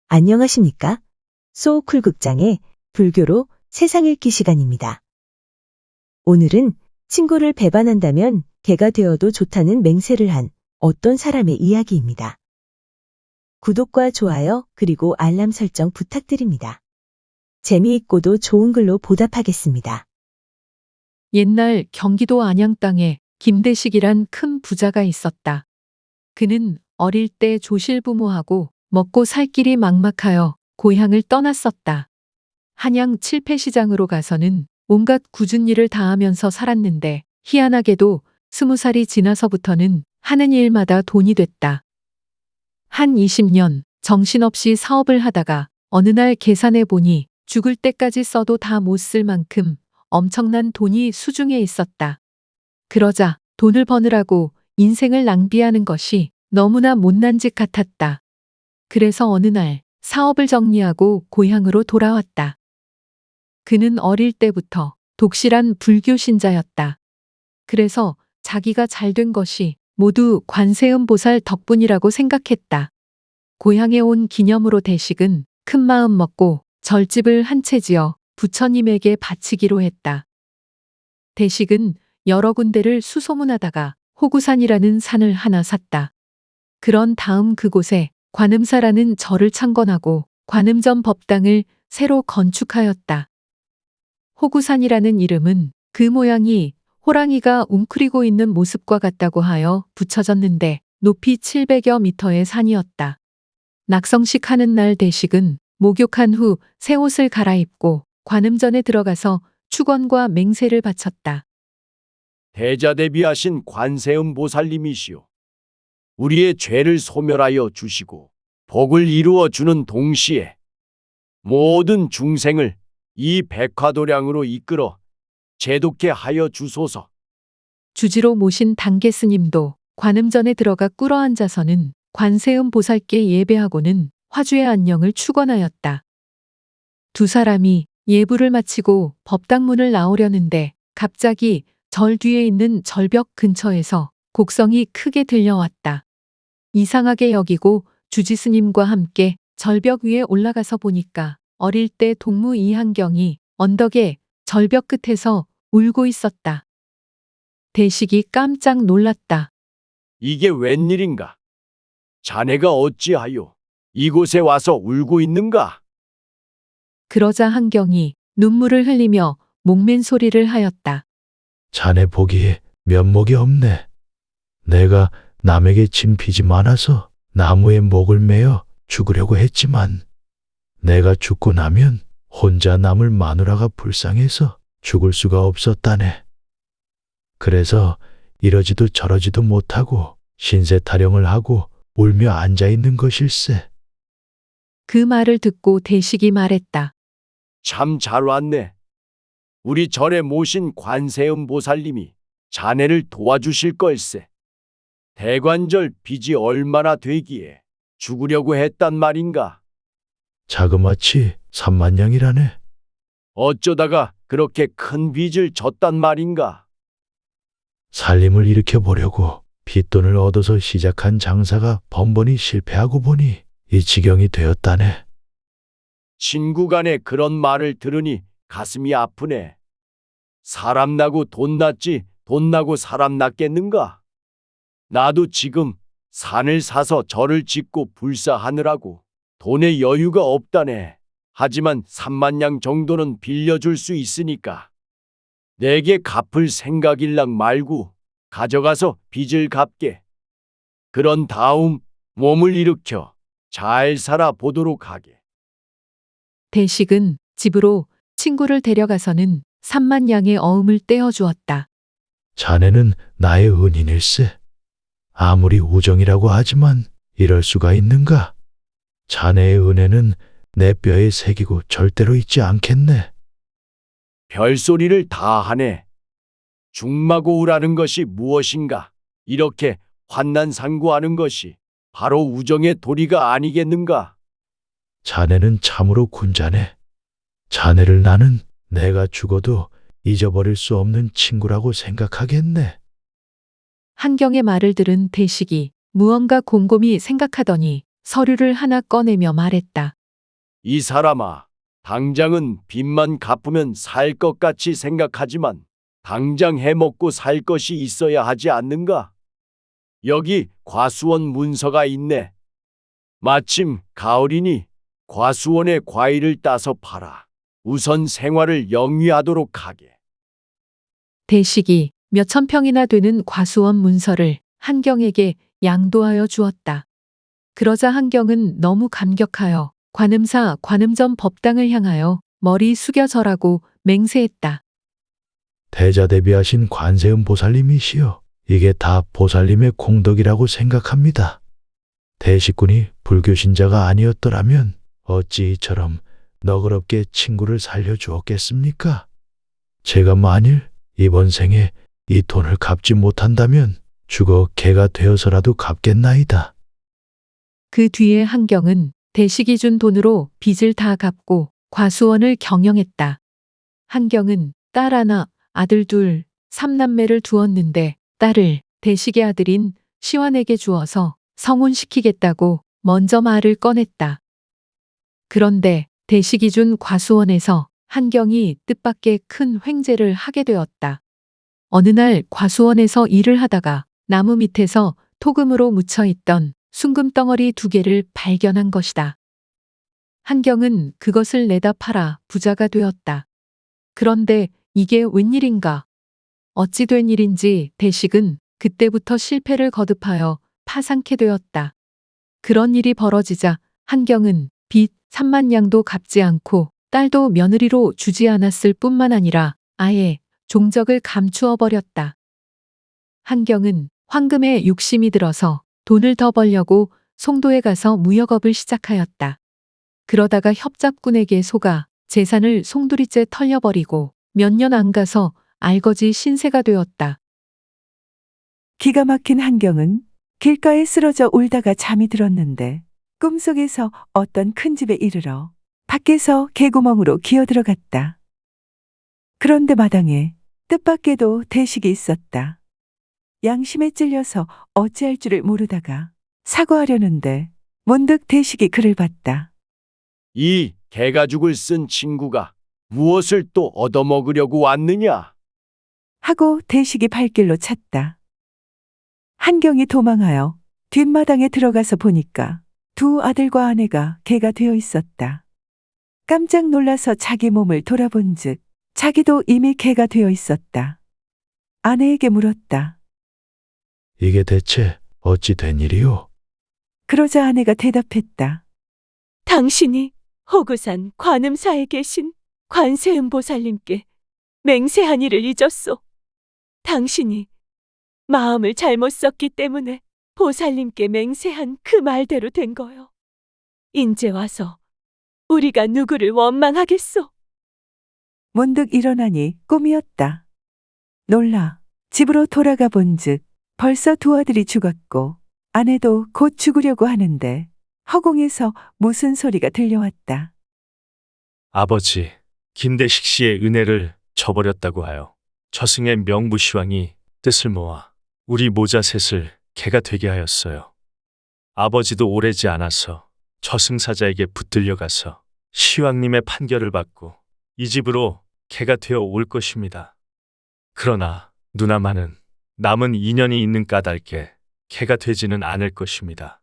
안녕하십니까? 소우쿨 극장의 불교로 세상 읽기 시간입니다. 오늘은 친구를 배반한다면 개가 되어도 좋다는 맹세를 한 어떤 사람의 이야기입니다. 구독과 좋아요 그리고 알람 설정 부탁드립니다. 재미있고도 좋은 글로 보답하겠습니다. 옛날 경기도 안양 땅에 김대식이란 큰 부자가 있었다. 그는 어릴 때 조실부모하고 먹고 살 길이 막막하여 고향을 떠났었다. 한양 칠패시장으로 가서는 온갖 굳은 일을 다하면서 살았는데 희한하게도 20살이 지나서부터는 하는 일마다 돈이 됐다. 한 20년 정신없이 사업을 하다가 어느 날 계산해 보니 죽을 때까지 써도 다 못 쓸 만큼 엄청난 돈이 수중에 있었다. 그러자 돈을 버느라고 인생을 낭비하는 것이 너무나 못난 짓 같았다. 그래서 어느 날 사업을 정리하고 고향으로 돌아왔다. 그는 어릴 때부터 독실한 불교 신자였다. 그래서 자기가 잘 된 것이 모두 관세음 보살 덕분이라고 생각했다. 고향에 온 기념으로 대식은 큰 마음 먹고 절집을 한 채 지어 부처님에게 바치기로 했다. 대식은 여러 군데를 수소문하다가 호구산이라는 산을 하나 샀다. 그런 다음 그곳에 관음사라는 절을 창건하고 관음전 법당을 새로 건축하였다. 호구산이라는 이름은 그 모양이 호랑이가 웅크리고 있는 모습과 같다고 하여 붙여졌는데 높이 700여 미터의 산이었다. 낙성식 하는 날 대식은 목욕한 후 새 옷을 갈아입고 관음전에 들어가서 축원과 맹세를 바쳤다. 대자대비하신 관세음 보살님이시오. 우리의 죄를 소멸하여 주시고 복을 이루어 주는 동시에 모든 중생을 이 백화도량으로 이끌어 제독게 하여 주소서. 주지로 모신 당계 스님도 관음전에 들어가 꿇어앉아서는 관세음 보살께 예배하고는 화주의 안녕을 축원하였다. 두 사람이 예불을 마치고 법당문을 나오려는데 갑자기 절 뒤에 있는 절벽 근처에서 곡성이 크게 들려왔다. 이상하게 여기고 주지 스님과 함께 절벽 위에 올라가서 보니까 어릴 때 동무 이한경이 언덕에 절벽 끝에서 울고 있었다. 대식이 깜짝 놀랐다. 이게 웬일인가? 자네가 어찌하여 이곳에 와서 울고 있는가? 그러자 한경이 눈물을 흘리며 목맨 소리를 하였다. 자네 보기에 면목이 없네. 내가 남에게 진 빚이 많아서 나무에 목을 매어 죽으려고 했지만 내가 죽고 나면 혼자 남을 마누라가 불쌍해서 죽을 수가 없었다네. 그래서 이러지도 저러지도 못하고 신세 타령을 하고 울며 앉아 있는 것일세. 그 말을 듣고 대식이 말했다. 참 잘 왔네. 우리 절에 모신 관세음 보살님이 자네를 도와주실 걸세. 대관절 빚이 얼마나 되기에 죽으려고 했단 말인가? 자그마치 3만냥이라네. 어쩌다가 그렇게 큰 빚을 졌단 말인가? 살림을 일으켜 보려고 빚돈을 얻어서 시작한 장사가 번번이 실패하고 보니 이 지경이 되었다네. 친구 간에 그런 말을 들으니 가슴이 아프네. 사람 나고 돈 났지 돈 나고 사람 났겠는가? 나도 지금 산을 사서 절을 짓고 불사하느라고 돈에 여유가 없다네. 하지만 3만냥 정도는 빌려줄 수 있으니까 내게 갚을 생각일랑 말고 가져가서 빚을 갚게. 그런 다음 몸을 일으켜 잘 살아 보도록 하게. 대식은 집으로 친구를 데려가서는 3만냥의 어음을 떼어주었다. 자네는 나의 은인일세. 아무리 우정이라고 하지만 이럴 수가 있는가? 자네의 은혜는 내 뼈에 새기고 절대로 잊지 않겠네. 별소리를 다 하네. 중마고우라는 것이 무엇인가? 이렇게 환난상구하는 것이 바로 우정의 도리가 아니겠는가? 자네는 참으로 군자네. 자네를 나는 내가 죽어도 잊어버릴 수 없는 친구라고 생각하겠네. 한경의 말을 들은 대식이 무언가 곰곰이 생각하더니 서류를 하나 꺼내며 말했다. 이 사람아, 당장은 빚만 갚으면 살 것 같이 생각하지만 당장 해먹고 살 것이 있어야 하지 않는가? 여기 과수원 문서가 있네. 마침 가을이니 과수원에 과일을 따서 팔아. 우선 생활을 영위하도록 하게. 대식이 몇천 평이나 되는 과수원 문서를 한경에게 양도하여 주었다. 그러자 한경은 너무 감격하여 관음사 관음전 법당을 향하여 머리 숙여 절하고 맹세했다. 대자대비하신 관세음 보살님이시여. 이게 다 보살님의 공덕이라고 생각합니다. 대식군이 불교 신자가 아니었더라면 어찌 이처럼 너그럽게 친구를 살려주었겠습니까? 제가 만일 이번 생에 이 돈을 갚지 못한다면 죽어 개가 되어서라도 갚겠나이다. 그 뒤에 한경은 대식이 준 돈으로 빚을 다 갚고 과수원을 경영했다. 한경은 딸 하나, 아들 둘, 삼남매를 두었는데 딸을 대식의 아들인 시완에게 주어서 성혼시키겠다고 먼저 말을 꺼냈다. 그런데 대식이 준 과수원에서 한경이 뜻밖의 큰 횡재를 하게 되었다. 어느 날 과수원에서 일을 하다가 나무 밑에서 토금으로 묻혀 있던 순금 덩어리 2개를 발견한 것이다. 한경은 그것을 내다 팔아 부자가 되었다. 그런데 이게 웬일인가? 어찌 된 일인지 대식은 그때부터 실패를 거듭하여 파상케 되었다. 그런 일이 벌어지자 한경은 빚 3만 양도 갚지 않고 딸도 며느리로 주지 않았을 뿐만 아니라 아예 종적을 감추어 버렸다. 한경은 황금에 욕심이 들어서 돈을 더 벌려고 송도에 가서 무역업을 시작하였다. 그러다가 협잡꾼에게 속아 재산을 송두리째 털려버리고 몇 년 안 가서 알거지 신세가 되었다. 기가 막힌 한경은 길가에 쓰러져 울다가 잠이 들었는데 꿈속에서 어떤 큰 집에 이르러 밖에서 개구멍으로 기어들어갔다. 그런데 마당에 뜻밖에도 대식이 있었다. 양심에 찔려서 어찌할 줄을 모르다가 사과하려는데 문득 대식이 그를 봤다. 이 개가죽을 쓴 친구가 무엇을 또 얻어먹으려고 왔느냐? 하고 대식이 발길로 찼다. 한경이 도망하여 뒷마당에 들어가서 보니까 2 아들과 아내가 개가 되어 있었다. 깜짝 놀라서 자기 몸을 돌아본즉 자기도 이미 개가 되어 있었다. 아내에게 물었다. 이게 대체 어찌 된 일이오? 그러자 아내가 대답했다. 당신이 호구산 관음사에 계신 관세음보살님께 맹세한 일을 잊었소. 당신이 마음을 잘못 썼기 때문에 보살님께 맹세한 그 말대로 된 거요. 인제 와서 우리가 누구를 원망하겠소? 문득 일어나니 꿈이었다. 놀라 집으로 돌아가 본즉 벌써 2 아들이 죽었고 아내도 곧 죽으려고 하는데 허공에서 무슨 소리가 들려왔다. 아버지, 김대식 씨의 은혜를 저버렸다고 하여 저승의 명부시왕이 뜻을 모아 우리 모자 셋을 개가 되게 하였어요. 아버지도 오래지 않아서 저승사자에게 붙들려 가서 시왕님의 판결을 받고 이 집으로 개가 되어 올 것입니다. 그러나 누나만은 남은 인연이 있는 까닭에 개가 되지는 않을 것입니다.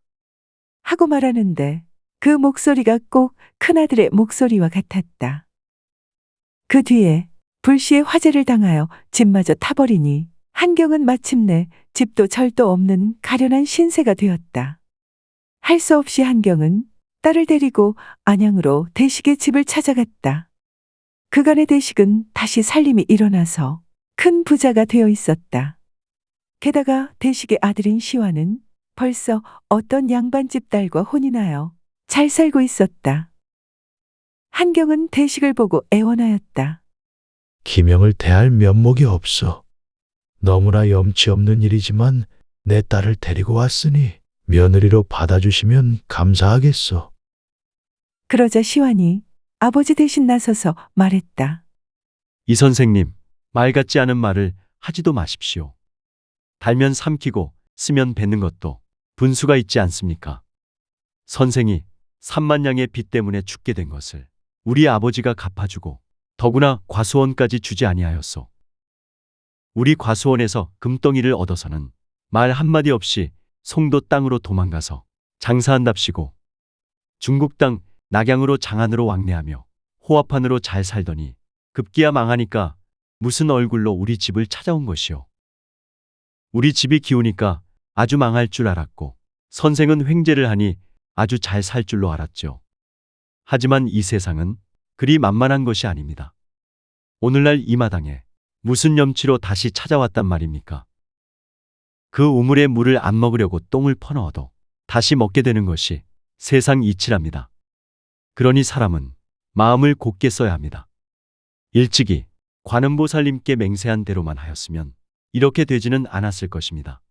하고 말하는데 그 목소리가 꼭 큰아들의 목소리와 같았다. 그 뒤에 불시에 화재를 당하여 집마저 타버리니 한경은 마침내 집도 절도 없는 가련한 신세가 되었다. 할 수 없이 한경은 딸을 데리고 안양으로 대식의 집을 찾아갔다. 그간의 대식은 다시 살림이 일어나서 큰 부자가 되어 있었다. 게다가 대식의 아들인 시완은 벌써 어떤 양반집 딸과 혼인하여 잘 살고 있었다. 한경은 대식을 보고 애원하였다. 기명을 대할 면목이 없어. 너무나 염치 없는 일이지만 내 딸을 데리고 왔으니 며느리로 받아주시면 감사하겠소. 그러자 시완이 아버지 대신 나서서 말했다. 이 선생님, 말 같지 않은 말을 하지도 마십시오. 달면 삼키고 쓰면 뱉는 것도 분수가 있지 않습니까? 선생이 3만 양의 빚 때문에 죽게 된 것을 우리 아버지가 갚아주고 더구나 과수원까지 주지 아니하였소. 우리 과수원에서 금덩이를 얻어서는 말 한마디 없이 송도 땅으로 도망가서 장사한답시고 중국 땅 낙양으로 장안으로 왕래하며 호화판으로 잘 살더니 급기야 망하니까 무슨 얼굴로 우리 집을 찾아온 것이오. 우리 집이 기우니까 아주 망할 줄 알았고 선생은 횡재를 하니 아주 잘 살 줄로 알았죠. 하지만 이 세상은 그리 만만한 것이 아닙니다. 오늘날 이 마당에 무슨 염치로 다시 찾아왔단 말입니까? 그 우물에 물을 안 먹으려고 똥을 퍼넣어도 다시 먹게 되는 것이 세상 이치랍니다. 그러니 사람은 마음을 곧게 써야 합니다. 일찍이 관음보살님께 맹세한 대로만 하였으면 이렇게 되지는 않았을 것입니다.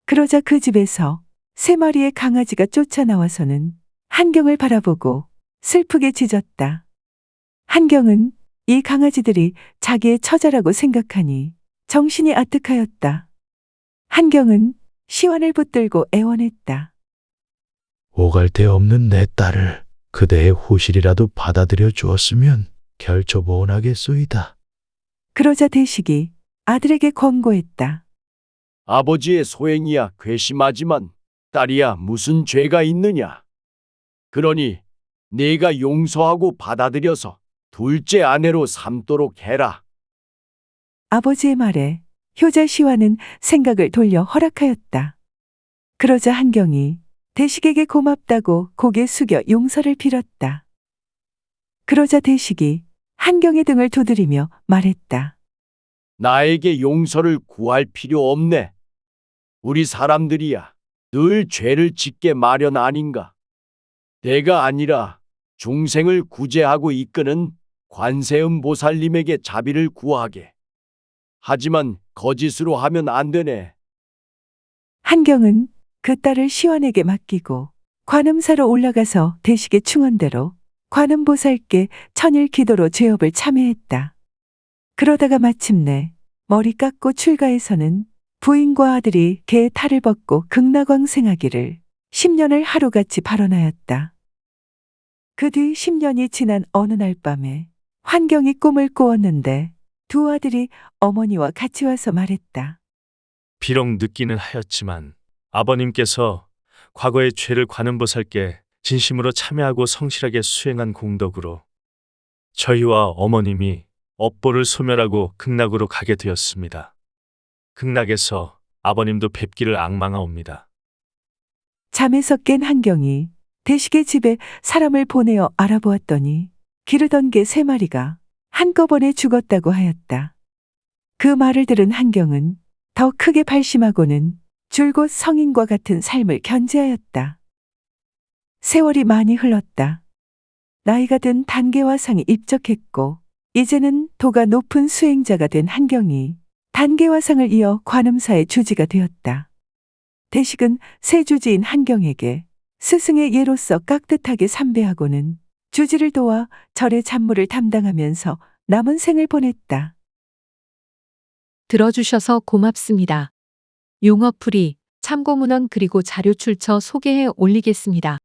그러자 그 집에서 3마리의 강아지가 쫓아나와서는 한경을 바라보고 슬프게 짖었다. 한경은 이 강아지들이 자기의 처자라고 생각하니 정신이 아득하였다. 한경은 시완을 붙들고 애원했다. 오갈 데 없는 내 딸을 그대의 후실이라도 받아들여 주었으면 결초보온하겠소이다. 그러자 대식이 아들에게 권고했다. 아버지의 소행이야 괘씸하지만 딸이야 무슨 죄가 있느냐. 그러니 네가 용서하고 받아들여서 둘째 아내로 삼도록 해라. 아버지의 말에 효자 시완은 생각을 돌려 허락하였다. 그러자 한경이 대식에게 고맙다고 고개 숙여 용서를 빌었다. 그러자 대식이 한경의 등을 두드리며 말했다. 나에게 용서를 구할 필요 없네. 우리 사람들이야 늘 죄를 짓게 마련 아닌가. 내가 아니라 중생을 구제하고 이끄는 관세음 보살님에게 자비를 구하게. 하지만 거짓으로 하면 안 되네. 한경은 그 딸을 시완에게 맡기고 관음사로 올라가서 대식의 충언대로 관음보살께 천일 기도로 죄업을 참회했다. 그러다가 마침내 머리 깎고 출가해서는 부인과 아들이 개의 탈을 벗고 극락왕생하기를 10년을 하루같이 발언하였다. 그 뒤 10년이 지난 어느 날 밤에 한경이 꿈을 꾸었는데 두 아들이 어머니와 같이 와서 말했다. 비록 늦기는 하였지만 아버님께서 과거의 죄를 관음보살께 진심으로 참회하고 성실하게 수행한 공덕으로 저희와 어머님이 업보를 소멸하고 극락으로 가게 되었습니다. 극락에서 아버님도 뵙기를 앙망하옵니다. 잠에서 깬 한경이 대식의 집에 사람을 보내어 알아보았더니 기르던 개 3마리가 한꺼번에 죽었다고 하였다. 그 말을 들은 한경은 더 크게 발심하고는 줄곧 성인과 같은 삶을 견지하였다. 세월이 많이 흘렀다. 나이가 든 단계화상이 입적했고 이제는 도가 높은 수행자가 된 한경이 단계화상을 이어 관음사의 주지가 되었다. 대식은 새 주지인 한경에게 스승의 예로서 깍듯하게 삼배하고는 주지를 도와 절의 잡무를 담당하면서 남은 생을 보냈다. 들어주셔서 고맙습니다. 용어풀이, 참고문헌 그리고 자료 출처 소개해 올리겠습니다.